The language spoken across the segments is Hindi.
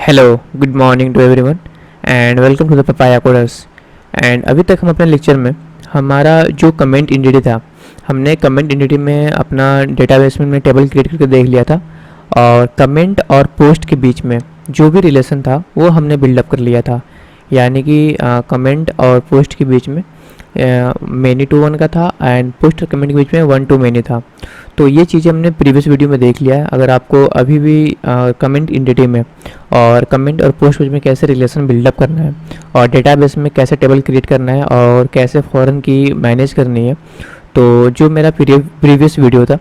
Hello, good morning to everyone and welcome to the Papaya Coders. And अभी तक हम अपने लेक्चर में हमारा जो कमेंट एंटिटी था, हमने कमेंट एंटिटी में अपना डेटाबेस में टेबल क्रिएट करके देख लिया था। और कमेंट और पोस्ट के बीच में जो भी रिलेशन था वो हमने बिल्डअप कर लिया था। यानी कि कमेंट और पोस्ट के बीच में मैनी टू वन का था एंड पोस्ट और कमेंट के बीच में वन टू मैनी था। तो ये चीज़ें हमने प्रीवियस वीडियो में देख लिया है। अगर आपको अभी भी कमेंट एंटिटी में और कमेंट और पोस्ट में कैसे रिलेशन बिल्डअप करना है और डेटाबेस में कैसे टेबल क्रिएट करना है और कैसे फॉरेन की मैनेज करनी है, तो जो मेरा प्रीवियस वीडियो था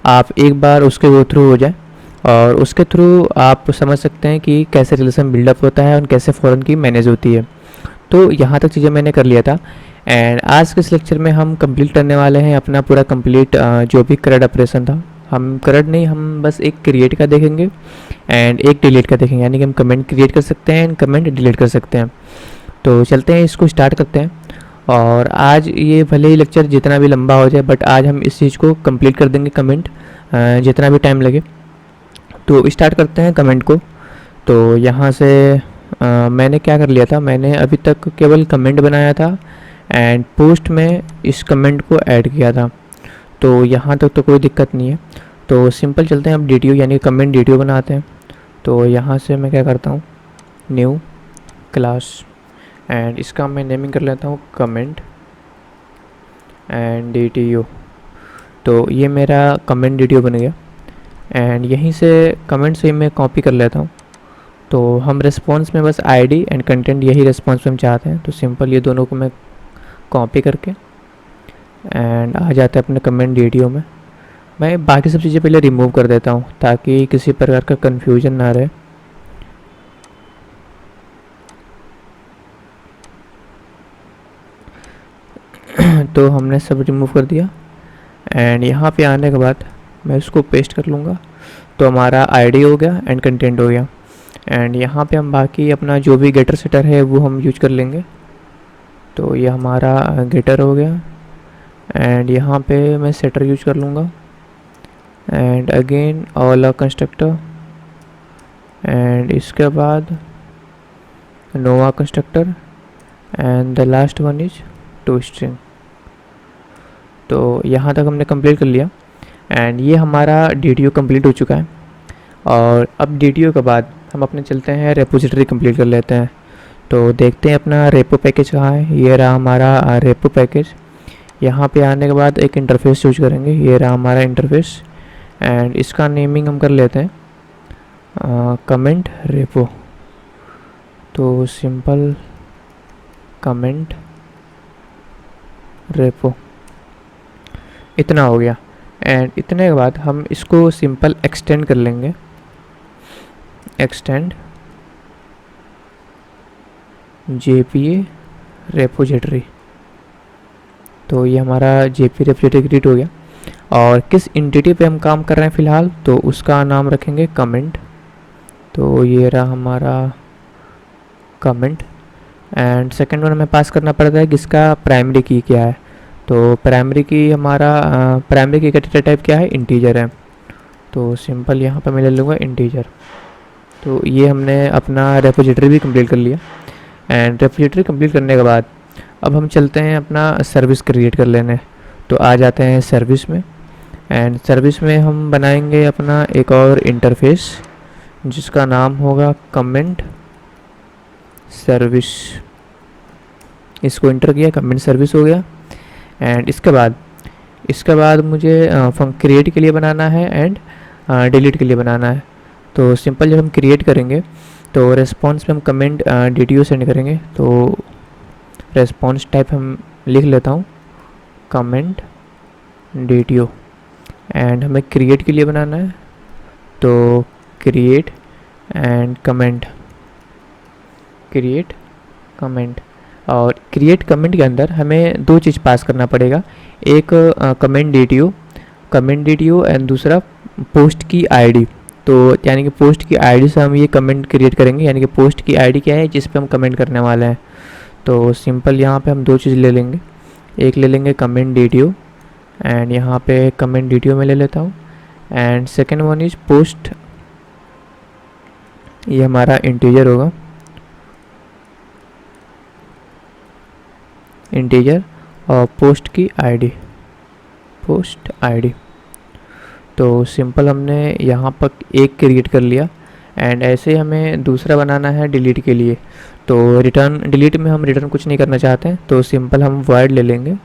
आप एक बार उसके गो थ्रू हो जाए और उसके थ्रू आप समझ सकते हैं कि कैसे रिलेशन बिल्डअप होता है और कैसे फॉरेन की मैनेज होती है। तो यहाँ तक चीज़ें मैंने कर लिया था। एंड आज के इस लेक्चर में हम कंप्लीट करने वाले हैं अपना पूरा कंप्लीट जो भी करंट ऑपरेशन था। हम करंट नहीं, हम बस एक क्रिएट का देखेंगे एंड एक डिलीट का देखेंगे। यानी कि हम कमेंट क्रिएट कर सकते हैं एंड कमेंट डिलीट कर सकते हैं। तो चलते हैं, इसको स्टार्ट करते हैं। और आज ये भले ही लेक्चर जितना भी लंबा हो जाए, बट आज हम इस चीज़ को कंप्लीट कर देंगे कमेंट, जितना भी टाइम लगे। तो स्टार्ट करते हैं कमेंट को। तो यहाँ से मैंने क्या कर लिया था, मैंने अभी तक केवल कमेंट बनाया था एंड पोस्ट में इस कमेंट को ऐड किया था। तो यहाँ तक तो कोई दिक्कत नहीं है। तो सिंपल चलते हैं अब डी यानी कमेंट डी बनाते हैं। तो यहाँ से मैं क्या करता हूँ, न्यू क्लास एंड इसका मैं नेमिंग कर लेता हूँ कमेंट एंड डी। तो ये मेरा कमेंट डी बन गया एंड यहीं से कमेंट से मैं कॉपी कर लेता हूँ। तो हम रिस्पॉन्स में बस आईडी एंड कंटेंट यही रिस्पॉन्स में हम चाहते हैं। तो सिंपल ये दोनों को मैं कॉपी करके एंड आ जाता है अपने कमेंट वीडियो में। मैं बाकी सब चीज़ें पहले रिमूव कर देता हूँ ताकि किसी प्रकार का कन्फ्यूजन ना रहे। तो हमने सब रिमूव कर दिया एंड यहाँ पे आने के बाद मैं इसको पेस्ट कर लूँगा। तो हमारा आईडी हो गया एंड कंटेंट हो गया। एंड यहाँ पे हम बाकी अपना जो भी गेटर सेटर है वो हम यूज कर लेंगे। तो ये हमारा गेटर हो गया एंड यहाँ पे मैं सेटर यूज कर लूँगा and again all constructor and इसके बाद नोवा constructor and the last one is to string. तो यहाँ तक हमने कंप्लीट कर लिया एंड ये हमारा डी कंप्लीट हो चुका है। और अब डी के बाद हम अपने चलते हैं रेपोजिटरी कंप्लीट कर लेते हैं। तो देखते हैं अपना रेपो पैकेज कहाँ है। ये रहा हमारा रेपो पैकेज। यहाँ पे आने के बाद एक इंटरफेस यूज करेंगे। ये रहा हमारा इंटरफेस एंड इसका नेमिंग हम कर लेते हैं कमेंट रेपो। तो सिंपल कमेंट रेपो, इतना हो गया। एंड इतने के बाद हम इसको सिंपल एक्सटेंड कर लेंगे, एक्सटेंड JPA रेपोजिटरी। तो ये हमारा JPA रेपोजिटरी क्रिएट हो गया। और किस एंटिटी पे हम काम कर रहे हैं फ़िलहाल, तो उसका नाम रखेंगे कमेंट। तो ये रहा हमारा कमेंट एंड सेकंड वन हमें पास करना पड़ता है किसका, प्राइमरी की क्या है। तो प्राइमरी की हमारा प्राइमरी की का डेटा टाइप क्या है, इंटीजर है। तो सिंपल यहाँ पर मैं ले लूँगा इंटीजर। तो ये हमने अपना रेपोजिटरी भी कंप्लीट कर लिया एंड रेपोजिटरी कंप्लीट करने के बाद अब हम चलते हैं अपना सर्विस क्रिएट कर लेने। तो आ जाते हैं सर्विस में एंड सर्विस में हम बनाएंगे अपना एक और इंटरफेस जिसका नाम होगा कमेंट सर्विस। इसको इंटर किया, कमेंट सर्विस हो गया। एंड इसके बाद मुझे क्रिएट के लिए बनाना है एंड डिलीट के लिए बनाना है। तो सिंपल जब हम क्रिएट करेंगे तो रेस्पॉन्स में हम कमेंट डी सेंड करेंगे। तो रेस्पॉन्स टाइप हम लिख लेता हूँ कमेंट डी एंड हमें क्रिएट के लिए बनाना है। तो create and comment, create comment. और क्रिएट कमेंट के अंदर हमें दो चीज़ पास करना पड़ेगा, एक कमेंट डी एंड दूसरा पोस्ट की आईडी। तो यानी कि पोस्ट की आईडी से हम ये कमेंट क्रिएट करेंगे। यानी कि पोस्ट की आईडी क्या है जिस पे हम कमेंट करने वाले हैं। तो सिंपल यहाँ पे हम दो चीज़ ले लेंगे, एक ले लेंगे कमेंट डी एंड यहाँ पे कमेंट डी में ले लेता हूँ and second one is post ये हमारा इंटीजर होगा, इंटीजर, और पोस्ट की आईडी, पोस्ट आईडी। तो सिंपल हमने यहाँ पर एक क्रिएट कर लिया। एंड ऐसे ही हमें दूसरा बनाना है डिलीट के लिए। तो रिटर्न, डिलीट में हम रिटर्न कुछ नहीं करना चाहते हैं, तो सिंपल हम वॉइड ले लेंगे।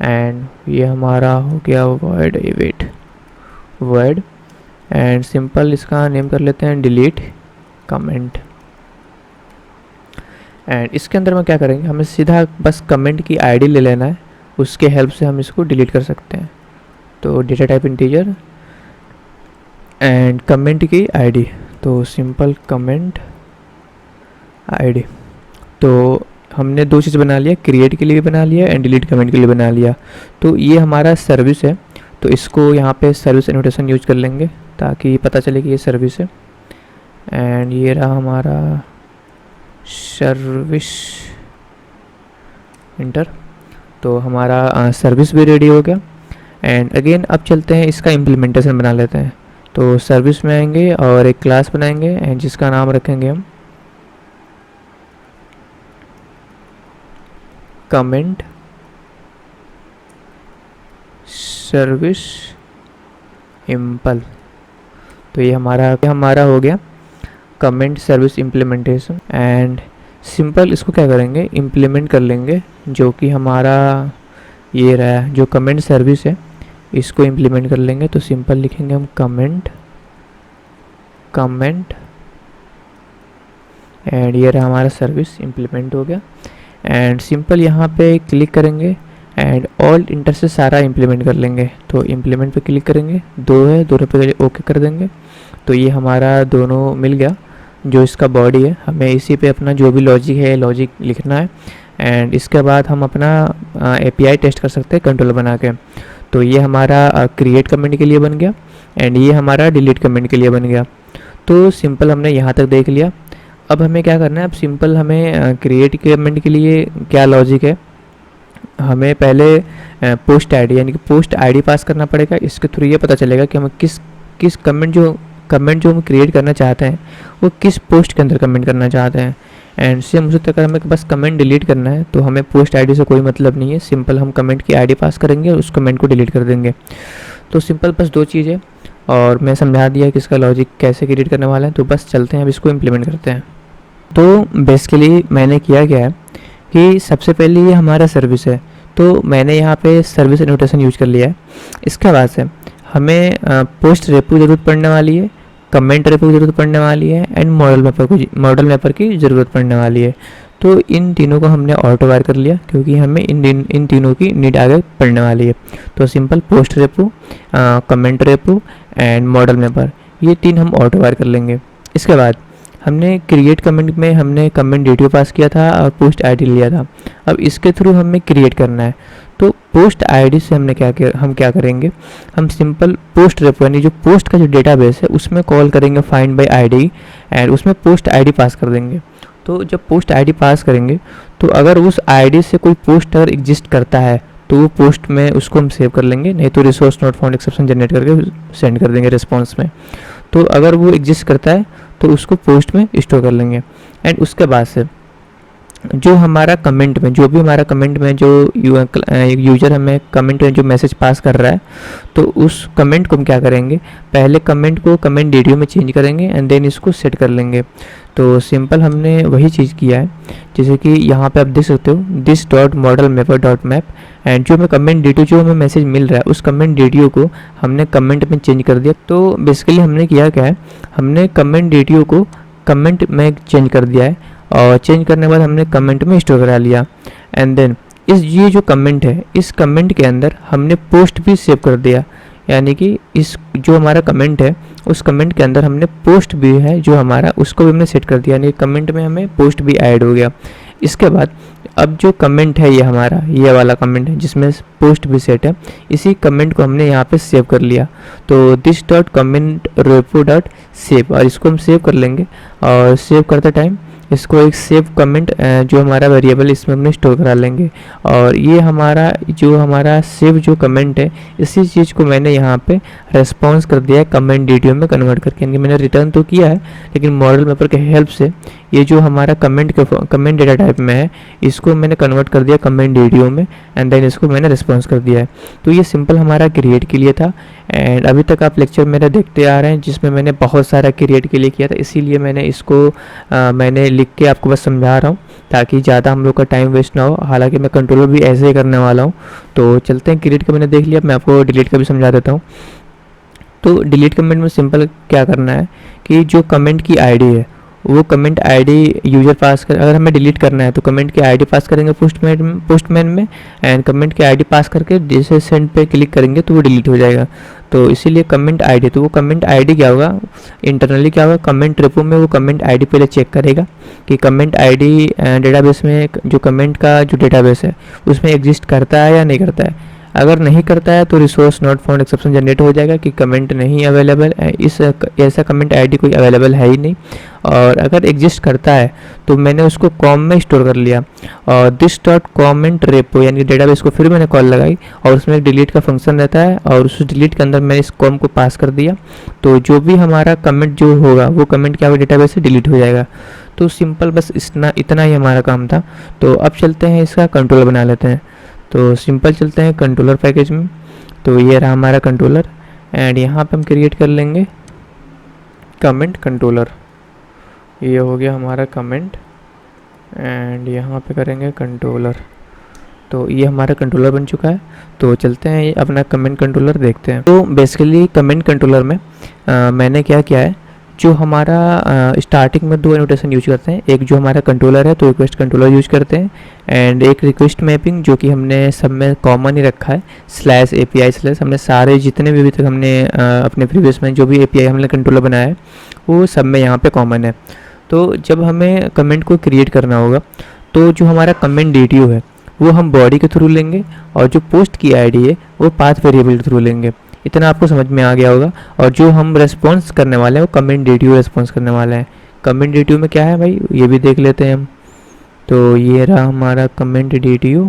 एंड ये हमारा हो गया वॉइड इवेट, वॉइड, एंड सिंपल इसका नेम कर लेते हैं डिलीट कमेंट। एंड इसके अंदर में क्या करेंगे, हमें सीधा बस कमेंट की आईडी ले लेना है, उसके हेल्प से हम इसको डिलीट कर सकते हैं। तो data type integer and comment की आईडी, तो सिंपल कमेंट आईडी। तो हमने दो चीज़ बना लिया, क्रिएट के लिए भी बना लिया एंड डिलीट कमेंट के लिए बना लिया। तो ये हमारा सर्विस है, तो इसको यहाँ पे सर्विस एनोटेशन यूज कर लेंगे ताकि पता चले कि ये सर्विस है। एंड ये रहा हमारा सर्विस, इंटर। तो हमारा सर्विस भी रेडी हो गया। एंड अगेन अब चलते हैं इसका इम्प्लीमेंटेशन बना लेते हैं। तो सर्विस में आएंगे और एक क्लास बनाएंगे एंड जिसका नाम रखेंगे हम कमेंट सर्विस इम्पल। तो ये हमारा हो गया comment service implementation. And simple इसको क्या करेंगे, इम्प्लीमेंट कर लेंगे, जो कि हमारा ये रहा जो कमेंट सर्विस है, इसको इम्प्लीमेंट कर लेंगे। तो सिंपल लिखेंगे हम कमेंट एंड ये रहा हमारा सर्विस इम्प्लीमेंट हो गया। एंड सिंपल यहाँ पे क्लिक करेंगे एंड ऑल इंटर से सारा इम्प्लीमेंट कर लेंगे। तो इम्प्लीमेंट पे क्लिक करेंगे, दो है, दोनों पे ओके कर देंगे। तो ये हमारा दोनों मिल गया, जो इसका बॉडी है। हमें इसी पे अपना जो भी लॉजिक है, लॉजिक लिखना है। एंड इसके बाद हम अपना API टेस्ट कर सकते हैं कंट्रोलर बना के। तो ये हमारा क्रिएट कमेंट के लिए बन गया एंड ये हमारा डिलीट कमेंट के लिए बन गया। तो सिंपल हमने यहाँ तक देख लिया। अब हमें क्या करना है, अब सिंपल हमें क्रिएट कमेंट के लिए क्या लॉजिक है, हमें पहले पोस्ट आईडी यानी कि पोस्ट आईडी पास करना पड़ेगा। इसके थ्रू ये पता चलेगा कि हम किस कमेंट जो हम क्रिएट करना चाहते हैं वो किस पोस्ट के अंदर कमेंट करना चाहते हैं। एंड सेम उसी तरह हमें बस कमेंट डिलीट करना है, तो हमें पोस्ट आईडी से कोई मतलब नहीं है। सिंपल हम कमेंट की आईडी पास करेंगे और उस कमेंट को डिलीट कर देंगे। तो सिंपल बस दो चीज़ है और मैं समझा दिया कि इसका लॉजिक कैसे क्रिएट करने वाला है। तो बस चलते हैं अब इसको इम्प्लीमेंट करते हैं। तो बेसिकली मैंने किया क्या है कि सबसे पहले ये हमारा सर्विस है, तो मैंने यहाँ पे सर्विस एनोटेशन यूज कर लिया है। इसके बाद से हमें पोस्ट रेपो की ज़रूरत पड़ने वाली है, कमेंट रेपो की ज़रूरत पड़ने वाली है एंड मॉडल मैपर की ज़रूरत पड़ने वाली है। तो इन तीनों को हमने ऑटो वायर कर लिया क्योंकि हमें इन तीनों की नीड आगे पड़ने वाली है। तो simple post repo, comment repo and model mapper, ये तीन हम ऑटो वायर कर लेंगे। इसके बाद हमने क्रिएट कमेंट में हमने कमेंट डेटा पास किया था और पोस्ट आईडी लिया था। अब इसके थ्रू हमें क्रिएट करना है। तो पोस्ट आईडी से हम क्या करेंगे, हम सिंपल पोस्ट रेपो यानी जो पोस्ट का जो डेटाबेस है उसमें कॉल करेंगे फाइंड बाय आईडी एंड उसमें पोस्ट आईडी पास कर देंगे। तो जब पोस्ट आईडी पास करेंगे तो अगर उस आईडी से कोई पोस्ट अगर एग्जिस्ट करता है तो वो पोस्ट में उसको हम सेव कर लेंगे, नहीं तो resource not found exception generate करके सेंड कर देंगे रिस्पॉन्स में। तो अगर वो एग्जिस्ट करता है तो उसको पोस्ट में स्टोर कर लेंगे। एंड उसके बाद से जो हमारा कमेंट में जो यूज़र हमें कमेंट में जो मैसेज पास कर रहा है, तो उस कमेंट को हम क्या करेंगे, पहले कमेंट को कमेंट डेटा में चेंज करेंगे एंड देन इसको सेट कर लेंगे। तो सिंपल हमने वही चीज़ किया है, जैसे कि यहाँ पे आप देख सकते हो this dot model mapper dot map. And जो हमें कमेंट डेटा जो हमें मैसेज मिल रहा है उस कमेंट डेटा को हमने कमेंट में चेंज कर दिया। तो बेसिकली हमने किया क्या है, हमने कमेंट डेटा को कमेंट में चेंज कर दिया है और चेंज करने के बाद हमने कमेंट में स्टोर करा लिया। एंड देन ये जो कमेंट है इस कमेंट के अंदर हमने पोस्ट भी सेव कर दिया, यानी कि इस जो हमारा कमेंट है उस कमेंट के अंदर हमने पोस्ट भी है जो हमारा उसको भी हमने सेट कर दिया, यानी कमेंट में हमें पोस्ट भी ऐड हो गया। इसके बाद अब जो कमेंट है ये हमारा ये वाला कमेंट है जिसमें पोस्ट भी सेट है, इसी कमेंट को हमने यहाँ पे सेव कर लिया। तो this dot comment repo dot save, और इसको हम सेव कर लेंगे। और सेव करते टाइम इसको एक सेव कमेंट जो हमारा वेरिएबल इसमें हमने स्टोर करा लेंगे। और ये हमारा सेव जो कमेंट है, इसी चीज़ को मैंने यहाँ पे रेस्पॉन्स कर दिया है कमेंट DTO में कन्वर्ट करके, यानी मैंने रिटर्न तो किया है लेकिन मॉडल मैपर के हेल्प से ये जो हमारा कमेंट डेटा टाइप में है, इसको मैंने कन्वर्ट कर दिया कमेंट DTO में, एंड देन इसको मैंने रिस्पॉन्स कर दिया है। तो ये सिंपल हमारा क्रिएट के लिए था। एंड अभी तक आप लेक्चर मेरा देखते आ रहे हैं जिसमें मैंने बहुत सारा क्रिएट के लिए किया था, इसीलिए मैंने इसको मैंने लिख के आपको बस समझा रहा हूँ ताकि ज़्यादा हम लोग का टाइम वेस्ट ना हो। हालांकि मैं कंट्रोलर भी ऐसे ही करने वाला हूँ। तो चलते हैं, क्रिएट का मैंने देख लिया, मैं आपको डिलीट का भी समझा देता हूँ। तो डिलीट कमेंट में सिंपल क्या करना है कि जो कमेंट की आईडी है वो कमेंट आईडी यूजर पास कर, अगर हमें डिलीट करना है तो कमेंट की आईडी पास करेंगे पोस्टमैन में, एंड कमेंट की आईडी पास करके जैसे सेंड पे क्लिक करेंगे तो वो डिलीट हो जाएगा। तो इसीलिए कमेंट आईडी, तो वो कमेंट आईडी क्या होगा, इंटरनली क्या होगा, कमेंट रेपो में वो कमेंट आईडी पहले चेक करेगा कि कमेंट आईडी डेटाबेस में जो कमेंट का जो डेटाबेस है उसमें एग्जिस्ट करता है या नहीं करता है। अगर नहीं करता है तो resource not found exception generate हो जाएगा कि कमेंट नहीं अवेलेबल, ऐसा कमेंट आईडी कोई अवेलेबल है ही नहीं। और अगर एग्जिस्ट करता है तो मैंने उसको कॉम में स्टोर कर लिया, और दिस डॉट कॉमेंट रेपो यानी डेटाबेस को फिर मैंने कॉल लगाई और उसमें एक डिलीट का फंक्शन रहता है, और उस डिलीट के अंदर मैंने इस कॉम को पास कर दिया। तो जो भी हमारा कमेंट जो होगा वो कमेंट क्या होगा, डेटाबेस से डिलीट हो जाएगा। तो सिंपल बस इतना ही हमारा काम था। तो अब चलते हैं, इसका कंट्रोलर बना लेते हैं। तो सिंपल चलते हैं कंट्रोलर पैकेज में। तो ये रहा हमारा कंट्रोलर, एंड यहाँ पे हम क्रिएट कर लेंगे कमेंट कंट्रोलर। ये हो गया हमारा कमेंट, एंड यहाँ पे करेंगे कंट्रोलर। तो ये हमारा कंट्रोलर बन चुका है। तो चलते हैं ये अपना कमेंट कंट्रोलर देखते हैं। तो बेसिकली कमेंट कंट्रोलर में मैंने क्या किया है, जो हमारा स्टार्टिंग में दो एनोटेशन यूज करते हैं, एक जो हमारा कंट्रोलर है तो रिक्वेस्ट कंट्रोलर यूज करते हैं, एंड एक रिक्वेस्ट मैपिंग जो कि हमने सब में कॉमन ही रखा है, /API/ हमने सारे जितने भी अभी तक हमने अपने प्रीवियस में जो भी API हमने कंट्रोलर बनाया है वो सब में यहाँ पे कॉमन है। तो जब हमें कमेंट को क्रिएट करना होगा तो जो हमारा कमेंट DTO है वो हम बॉडी के थ्रू लेंगे, और जो पोस्ट की आईडी है वो पाथ वेरिएबल के थ्रू लेंगे। इतना आपको समझ में आ गया होगा। और जो हम रेस्पॉन्स करने वाले हैं वो कमेंट DTO रेस्पॉन्स करने वाला है। कमेंट DTO में क्या है भाई, ये भी देख लेते हैं हम। तो ये रहा हमारा कमेंट DTO।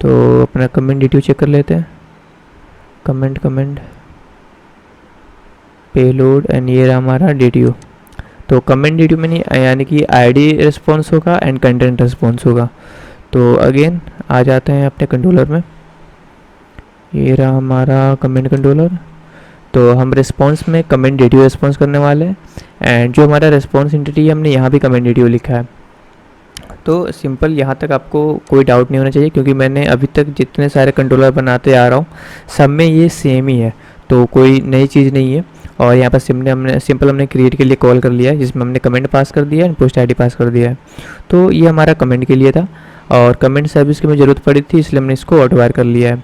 तो अपना कमेंट DTO चेक कर लेते हैं, कमेंट पेलोड, एंड ये रहा हमारा DTO। तो कमेंट DTO में नहीं, यानी कि आईडी रिस्पॉन्स होगा एंड कंटेंट रिस्पॉन्स होगा। तो अगेन आ जाते हैं अपने कंट्रोलर में। ये रहा हमारा कमेंट कंट्रोलर। तो हम रिस्पॉन्स में कमेंट DTO रिस्पॉन्स करने वाले हैं, एंड जो हमारा रिस्पॉन्स एंटिटी है हमने यहाँ भी कमेंट DTO लिखा है। तो सिंपल यहाँ तक आपको कोई डाउट नहीं होना चाहिए, क्योंकि मैंने अभी तक जितने सारे कंट्रोलर बनाते आ रहा हूँ सब में ये सेम ही है, तो कोई नई चीज़ नहीं है। और यहाँ पर सिंपल हमने क्रिएट के लिए कॉल कर लिया है, जिसमें हमने कमेंट पास कर दिया है, पोस्ट आईडी पास कर दिया है। तो ये हमारा कमेंट के लिए था, और कमेंट सर्विस की मुझे ज़रूरत पड़ी थी इसलिए हमने इसको ऑटोवायर कर लिया है।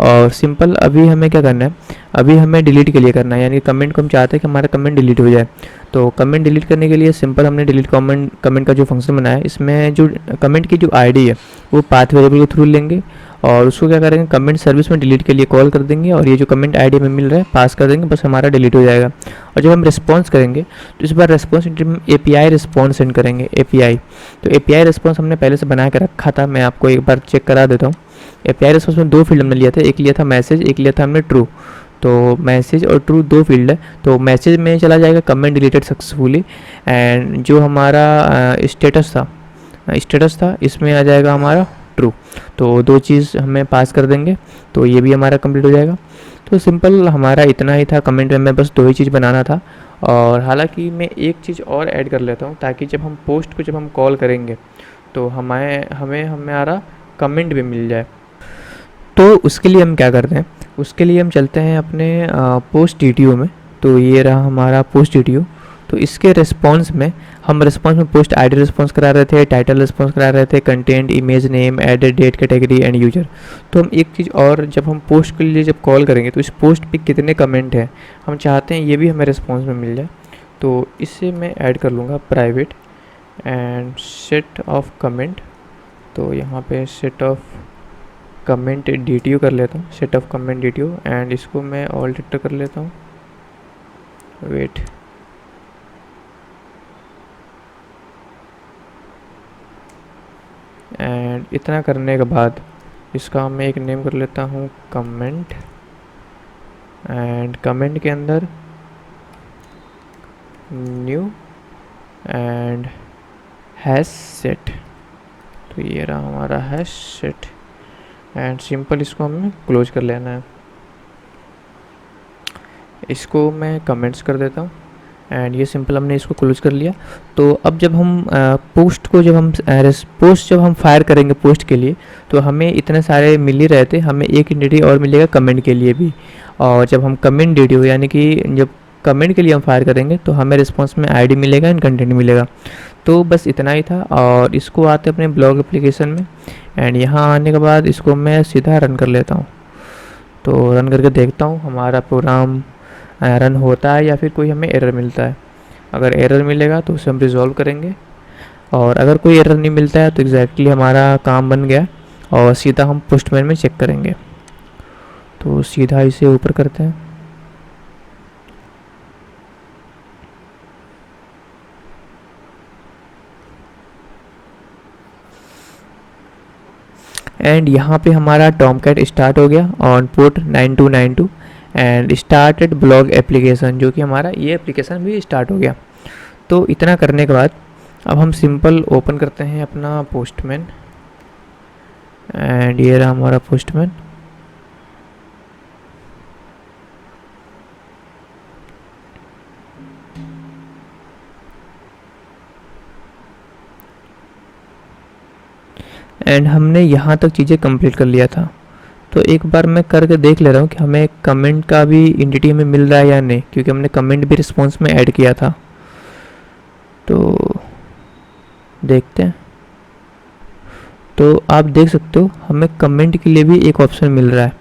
और सिंपल अभी हमें क्या करना है, अभी हमें डिलीट के लिए करना है, यानी कमेंट को हम चाहते हैं कि हमारा कमेंट डिलीट हो जाए। तो कमेंट डिलीट करने के लिए सिंपल हमने डिलीट कमेंट का जो फंक्शन बनाया है, इसमें जो कमेंट की जो आईडी है वो पाथ वेरिएबल के थ्रू लेंगे, और उसको क्या करेंगे, कमेंट सर्विस में डिलीट के लिए कॉल कर देंगे, और ये जो कमेंट आईडी में मिल रहा है पास कर देंगे, बस हमारा डिलीट हो जाएगा। और जब हम रिस्पॉन्स करेंगे तो इस बार रिस्पॉन्स API रिस्पॉन्स सेंड करेंगे, API। तो API रिस्पॉन्स हमने पहले से बना के रखा था, मैं आपको एक बार चेक करा देता हूँ। API रिस्पॉन्स में दो फील्ड हमने लिया था, एक लिया था मैसेज, एक लिया था हमने ट्रू। तो मैसेज और ट्रू दो फील्ड है। तो मैसेज में चला जाएगा कमेंट डिलीटेड सक्सेसफुली, एंड जो हमारा स्टेटस था इसमें आ जाएगा हमारा ट्रू। तो दो चीज़ हमें पास कर देंगे, तो ये भी हमारा कंप्लीट हो जाएगा। तो सिंपल हमारा इतना ही था कमेंट में, बस दो ही चीज़ बनाना था। और हालांकि मैं एक चीज़ और ऐड कर लेता हूँ, ताकि जब हम पोस्ट को जब हम कॉल करेंगे तो हमारा कमेंट भी मिल जाए। तो उसके लिए हम क्या करते हैं, उसके लिए हम चलते हैं अपने पोस्ट DTO में। तो ये रहा हमारा पोस्ट DTO। तो इसके रिस्पॉन्स में हम रिस्पॉन्स में पोस्ट आईडी रिस्पॉन्स करा रहे थे, टाइटल रिस्पॉन्स करा रहे थे, content, image name, added date, category and user. तो हम एक चीज़ और, जब हम पोस्ट के लिए जब कॉल करेंगे तो इस पोस्ट पे कितने कमेंट हैं हम चाहते हैं ये भी हमें रिस्पॉन्स में मिल जाए। तो इससे मैं ऐड कर लूँगा private and set of comment. तो यहाँ पे सेट ऑफ कमेंट DTO कर लेता हूँ, set of comment DTO, and इसको मैं ऑल डिटेक्ट कर लेता हूँ। वेट, एंड इतना करने के बाद इसका मैं एक नेम कर लेता हूँ कमेंट, एंड कमेंट के अंदर न्यू एंड हैश सेट। तो ये रहा हमारा हैश सेट, एंड सिंपल इसको हमें क्लोज कर लेना है। इसको मैं कमेंट्स कर देता हूँ, एंड ये सिंपल हमने इसको क्लोज कर लिया। तो अब जब हम पोस्ट को जब हम फायर करेंगे पोस्ट के लिए, तो हमें इतने सारे मिल ही रहे थे, हमें एक एंटिटी और मिलेगा कमेंट के लिए भी। और जब हम कमेंट वीडियो यानी कि जब कमेंट के लिए हम फायर करेंगे तो हमें रिस्पॉन्स में आईडी मिलेगा एंड कंटेंट मिलेगा। तो बस इतना ही था। और इसको आते अपने ब्लॉग एप्लीकेशन में, एंड यहाँ आने के बाद इसको मैं सीधा रन कर लेता हूँ। तो रन करके देखता हूँ हमारा प्रोग्राम रन होता है या फिर कोई हमें एरर मिलता है। अगर एरर मिलेगा तो उसे हम रिज़ॉल्व करेंगे, और अगर कोई एरर नहीं मिलता है तो एग्जैक्टली हमारा काम बन गया, और सीधा हम पोस्टमैन में चेक करेंगे। तो सीधा इसे ऊपर करते हैं, एंड यहाँ पे हमारा टॉमकैट स्टार्ट हो गया on port 9292 and started blog application, जो कि हमारा ये एप्लीकेशन भी स्टार्ट हो गया। तो इतना करने के बाद अब हम सिंपल ओपन करते हैं अपना पोस्टमैन, एंड ये रहा हमारा पोस्टमैन। एंड हमने यहाँ तक चीज़ें कंप्लीट कर लिया था। तो एक बार मैं करके देख ले रहा हूँ कि हमें कमेंट का भी एंटिटी में मिल रहा है या नहीं, क्योंकि हमने कमेंट भी रिस्पॉन्स में ऐड किया था। तो देखते हैं। तो आप देख सकते हो हमें कमेंट के लिए भी एक ऑप्शन मिल रहा है।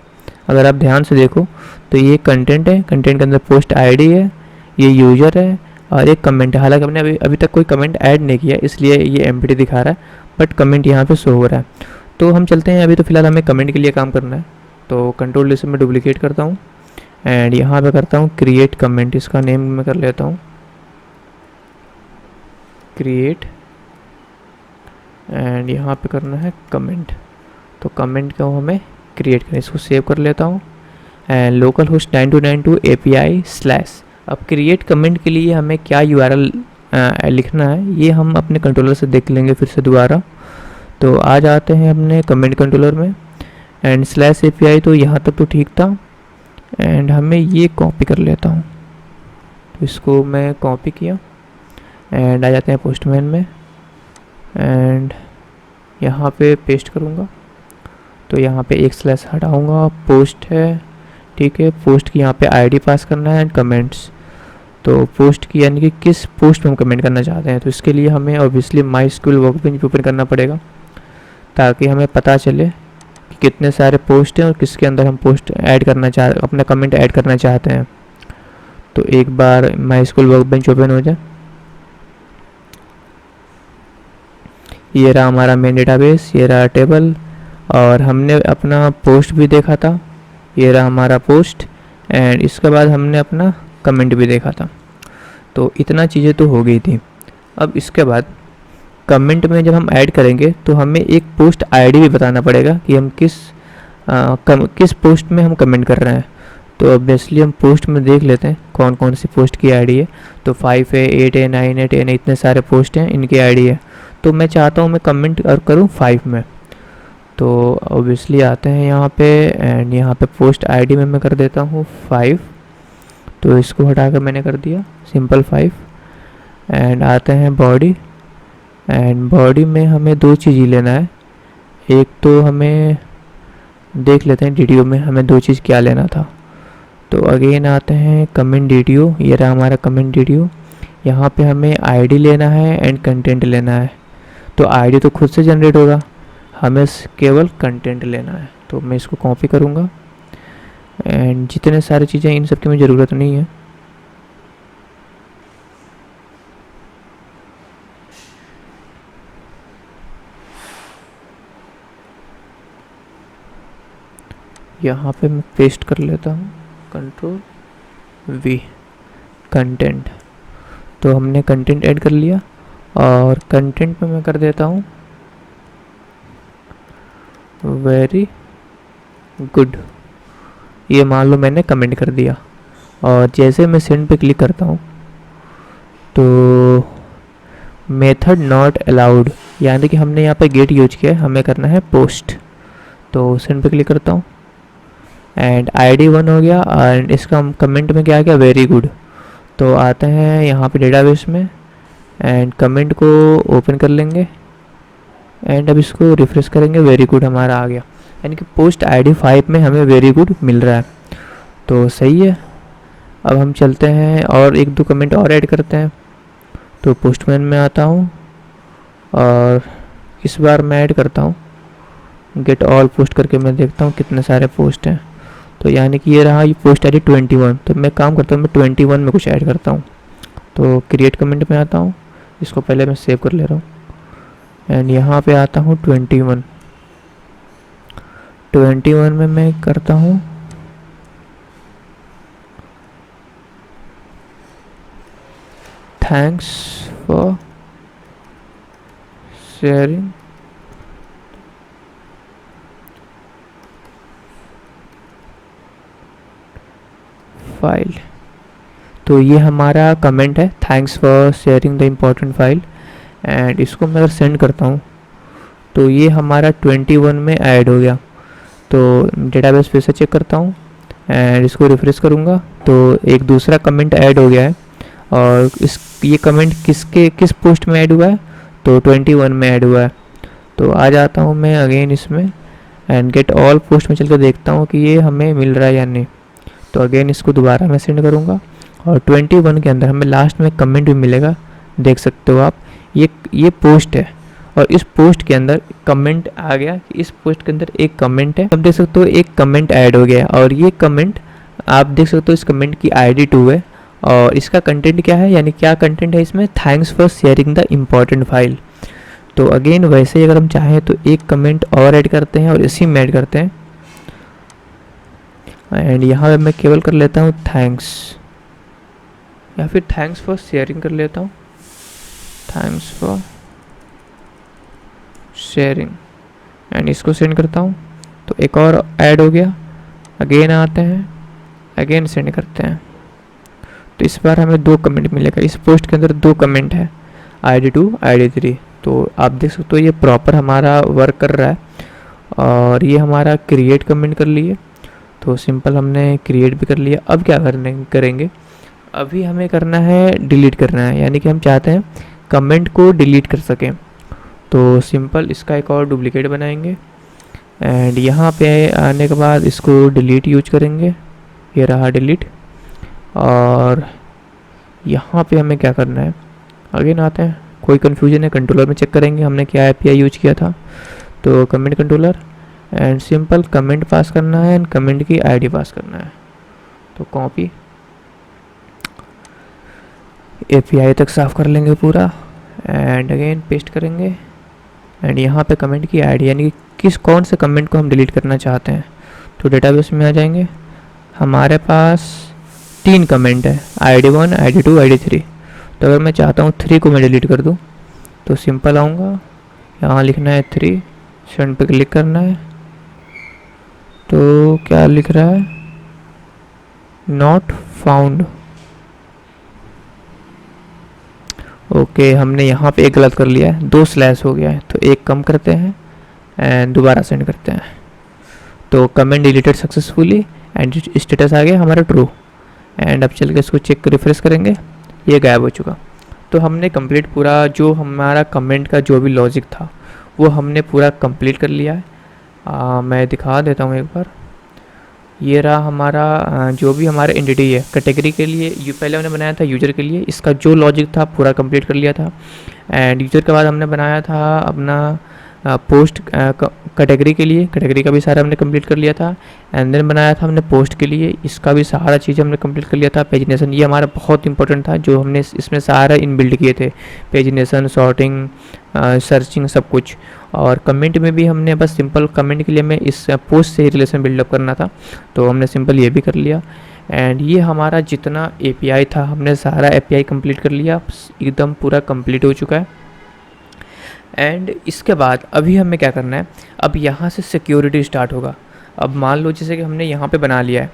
अगर आप ध्यान से देखो तो ये कंटेंट है, कंटेंट के अंदर पोस्ट आईडी है, ये यूज़र है, और एक कमेंट है। हालांकि हमने अभी तक कोई कमेंट ऐड नहीं किया, इसलिए ये एम्प्टी दिखा रहा है, बट कमेंट यहाँ पे शो हो रहा है। तो हम चलते हैं। अभी तो फ़िलहाल हमें कमेंट के लिए काम करना है। तो कंट्रोल लिस्ट में डुप्लीकेट करता हूँ, एंड यहाँ पे करता हूँ क्रिएट कमेंट। इसका नेम मैं कर लेता हूँ क्रिएट, एंड यहाँ पे करना है कमेंट। तो कमेंट को हमें क्रिएट करें, इसको सेव कर लेता हूँ, एंड लोकल होस्ट 9292 API/। अब क्रिएट कमेंट के लिए हमें क्या URL लिखना है ये हम अपने कंट्रोलर से देख लेंगे फिर से दोबारा। तो आ जाते हैं अपने कमेंट कंट्रोलर में, एंड /API। तो यहाँ तक तो ठीक था, एंड हमें ये कॉपी कर लेता हूँ। तो इसको मैं कॉपी किया, एंड आ जाते हैं पोस्टमैन में, एंड यहाँ पे पेस्ट करूँगा। तो यहाँ पे एक स्लैश हटाऊँगा, पोस्ट है, ठीक है। पोस्ट की यहाँ पे आईडी पास करना है, एंड कमेंट्स। तो पोस्ट की यानी कि किस पोस्ट में हम कमेंट करना चाहते हैं। तो इसके लिए हमें ऑब्वियसली MySQL वर्कबेंच ओपन करना पड़ेगा, ताकि हमें पता चले कि कितने सारे पोस्ट हैं और किसके अंदर हम पोस्ट ऐड करना अपना कमेंट ऐड करना चाहते हैं। तो एक बार MySQL वर्कबेंच ओपन हो जाए, ये रहा हमारा मेन डेटाबेस, ये रहा टेबल, और हमने अपना पोस्ट भी देखा था, ये रहा हमारा पोस्ट, एंड इसके बाद हमने अपना कमेंट भी देखा था। तो इतना चीज़ें तो हो गई थी। अब इसके बाद कमेंट में जब हम ऐड करेंगे तो हमें एक पोस्ट आईडी भी बताना पड़ेगा कि हम किस पोस्ट में हम कमेंट कर रहे हैं। तो ऑब्वियसली हम पोस्ट में देख लेते हैं कौन कौन सी पोस्ट की आईडी है। तो 5 है, 8 है, 9 है, 10 है, इतने सारे पोस्ट हैं, इनकी आईडी है। तो मैं चाहता हूँ मैं कमेंट और करूँ 5 में। तो ऑब्वियसली आते हैं यहाँ पे, एंड यहाँ पे पोस्ट आईडी में मैं कर देता हूँ 5। तो इसको हटाकर मैंने कर दिया सिंपल 5, एंड आते हैं बॉडी, एंड बॉडी में हमें 2 चीज़ ही लेना है। एक तो हमें देख लेते हैं DDO में हमें 2 चीज़ क्या लेना था। तो अगेन आते हैं कमेंट DDO, ये रहा हमारा कमेंट DDO। यहाँ पे हमें आईडी लेना है एंड कंटेंट लेना है। तो आईडी तो खुद से जनरेट होगा, हमें केवल कंटेंट लेना है। तो मैं इसको कॉपी करूँगा, एंड जितने सारी चीज़ें इन सब की मुझे ज़रूरत नहीं है। यहाँ पे मैं पेस्ट कर लेता हूँ Ctrl+V कंटेंट। तो हमने कंटेंट ऐड कर लिया, और कंटेंट में मैं कर देता हूँ वेरी गुड, ये मान लो मैंने कमेंट कर दिया। और जैसे मैं सेंड पे क्लिक करता हूँ तो मेथड नॉट अलाउड, यानी कि हमने यहाँ पे गेट यूज किया है, हमें करना है पोस्ट। तो सेंड पे क्लिक करता हूँ एंड ID 1 हो गया एंड इसका कमेंट में क्या आ गया, वेरी गुड। तो आते हैं यहाँ पे डेटाबेस में एंड कमेंट को ओपन कर लेंगे एंड अब इसको रिफ्रेश करेंगे, वेरी गुड हमारा आ गया। यानी कि पोस्ट ID 5 में हमें वेरी गुड मिल रहा है, तो सही है। अब हम चलते हैं और एक दो कमेंट और ऐड करते हैं। तो पोस्टमैन में आता हूँ और इस बार मैं ऐड करता हूँ गेट ऑल पोस्ट करके, मैं देखता हूँ कितने सारे पोस्ट हैं। तो यानी कि ये रहा, ये पोस्ट ID 21। तो मैं काम करता हूँ, मैं 21 में कुछ ऐड करता हूँ। तो क्रिएट कमेंट में आता हूँ, इसको पहले मैं सेव कर ले रहा हूँ एंड यहाँ पे आता हूँ 21 में मैं करता हूँ थैंक्स फॉर शेयरिंग फाइल। तो ये हमारा कमेंट है, thanks for sharing the important file. And इसको मैं अगर सेंड करता हूँ तो ये हमारा 21 में ऐड हो गया। तो डेटाबेस फिर से चेक करता हूँ एंड इसको रिफ्रेश करूँगा तो एक दूसरा कमेंट ऐड हो गया है। और ये कमेंट किस पोस्ट में ऐड हुआ है, तो 21 में ऐड हुआ है। तो आ जाता हूँ मैं अगेन इसमें एंड गेट ऑल पोस्ट में चल कर देखता हूँ कि ये हमें मिल रहा है या नहीं। तो अगेन इसको दोबारा मैं सेंड करूँगा और 21 के अंदर हमें लास्ट में कमेंट भी मिलेगा, देख सकते हो आप। ये पोस्ट है और इस पोस्ट के अंदर कमेंट आ गया कि इस पोस्ट के अंदर एक कमेंट है। अब देख सकते हो एक कमेंट ऐड हो गया और ये कमेंट आप देख सकते हो, इस कमेंट की ID 2 है और इसका कंटेंट क्या है, यानी क्या कंटेंट है इसमें, thanks for sharing the important file. तो अगेन वैसे ही अगर हम चाहें तो एक कमेंट और ऐड करते हैं और इसी में ऐड करते हैं एंड यहाँ पे मैं केवल कर लेता हूँ थैंक्स, या फिर थैंक्स फॉर शेयरिंग कर लेता हूँ, थैंक्स फॉर शेयरिंग एंड इसको सेंड करता हूँ। तो एक और ऐड हो गया, अगेन आते हैं, अगेन सेंड करते हैं। तो इस बार हमें 2 कमेंट मिलेगा, इस पोस्ट के अंदर 2 कमेंट है, ID 2 ID 3। तो आप देख सकते हो ये प्रॉपर हमारा वर्क कर रहा है। और ये हमारा क्रिएट कमेंट कर लिए, तो सिंपल हमने क्रिएट भी कर लिया। अब क्या करेंगे, अभी हमें करना है डिलीट करना है, यानी कि हम चाहते हैं कमेंट को डिलीट कर सकें। तो सिंपल इसका एक और डुप्लीकेट बनाएंगे एंड यहाँ पे आने के बाद इसको डिलीट यूज करेंगे, ये रहा डिलीट। और यहाँ पे हमें क्या करना है, अगेन आते हैं, कोई कन्फ्यूजन है कंट्रोलर में चेक करेंगे हमने क्या API यूज किया था। तो comment controller and simple comment pass करना है एंड कमेंट की ID पास करना है। तो कॉपी API तक साफ कर लेंगे पूरा एंड अगेन पेस्ट करेंगे एंड यहाँ पे कमेंट की ID, यानी कि कौन से कमेंट को हम डिलीट करना चाहते हैं। तो डेटाबेस में आ जाएंगे, हमारे पास 3 कमेंट है, ID 1 ID 2 ID 3। तो अगर मैं चाहता हूँ 3 को मैं डिलीट कर दूँ तो सिंपल आऊँगा, यहाँ लिखना है 3, सेंड पे क्लिक करना है। तो क्या लिख रहा है, नॉट फाउंड। ओके, हमने यहाँ पे एक गलत कर लिया है, 2 स्लैश हो गया है, तो एक कम करते हैं एंड दोबारा सेंड करते हैं। तो comment deleted successfully and status आ गया हमारा ट्रू। एंड अब चल के इसको चेक रिफ्रेश करेंगे, ये गायब हो चुका। तो हमने कंप्लीट पूरा जो हमारा कमेंट का जो भी लॉजिक था वो हमने पूरा कंप्लीट कर लिया है। मैं दिखा देता हूँ एक बार, ये रहा हमारा जो भी हमारा एंटिटी है कैटेगरी के लिए, पहले हमने बनाया था यूजर के लिए, इसका जो लॉजिक था पूरा कंप्लीट कर लिया था। एंड यूजर के बाद हमने बनाया था अपना पोस्ट कैटेगरी के लिए, कैटेगरी का भी सारा हमने कंप्लीट कर लिया था। एंड देन बनाया था हमने पोस्ट के लिए, इसका भी सारा चीज़ हमने कंप्लीट कर लिया था। पेजिनेशन ये हमारा बहुत इंपॉर्टेंट था, जो हमने इसमें सारा इनबिल्ड किए थे, पेजिनेशन, सॉर्टिंग, सर्चिंग, सब कुछ। और कमेंट में भी हमने बस सिंपल कमेंट के लिए हमें इस पोस्ट से ही रिलेशन बिल्डअप करना था, तो हमने सिंपल ये भी कर लिया। एंड ये हमारा जितना API था हमने सारा API कंप्लीट कर लिया, एकदम पूरा कंप्लीट हो चुका है। एंड इसके बाद अभी हमें क्या करना है, अब यहाँ से सिक्योरिटी स्टार्ट होगा। अब मान लो जैसे कि हमने यहाँ पे बना लिया है,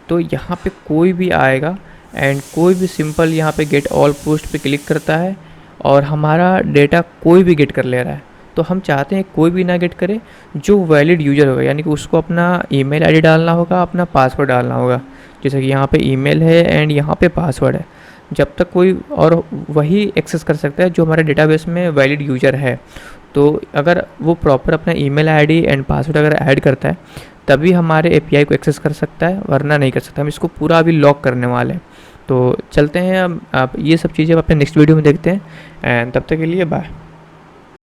तो यहाँ पे कोई भी आएगा एंड कोई भी सिंपल यहाँ पे गेट ऑल पोस्ट पे क्लिक करता है और हमारा डेटा कोई भी गेट कर ले रहा है। तो हम चाहते हैं कोई भी ना गेट करे, जो वैलिड यूज़र होगा, यानी कि उसको अपना ईमेल आईडी डालना होगा, अपना पासवर्ड डालना होगा। जैसे कि यहाँ पे ईमेल है एंड यहाँ पे पासवर्ड है, जब तक कोई और वही एक्सेस कर सकता है जो हमारे डेटाबेस में वैलिड यूज़र है। तो अगर वो प्रॉपर अपना ईमेल आईडी एंड पासवर्ड अगर ऐड करता है तभी हमारे एपीआई को एक्सेस कर सकता है, वरना नहीं कर सकता। हम इसको पूरा अभी लॉक करने वाले हैं। तो चलते हैं अब ये सब चीज़ें अपने नेक्स्ट वीडियो में देखते हैं एंड तब तक के लिए बाय।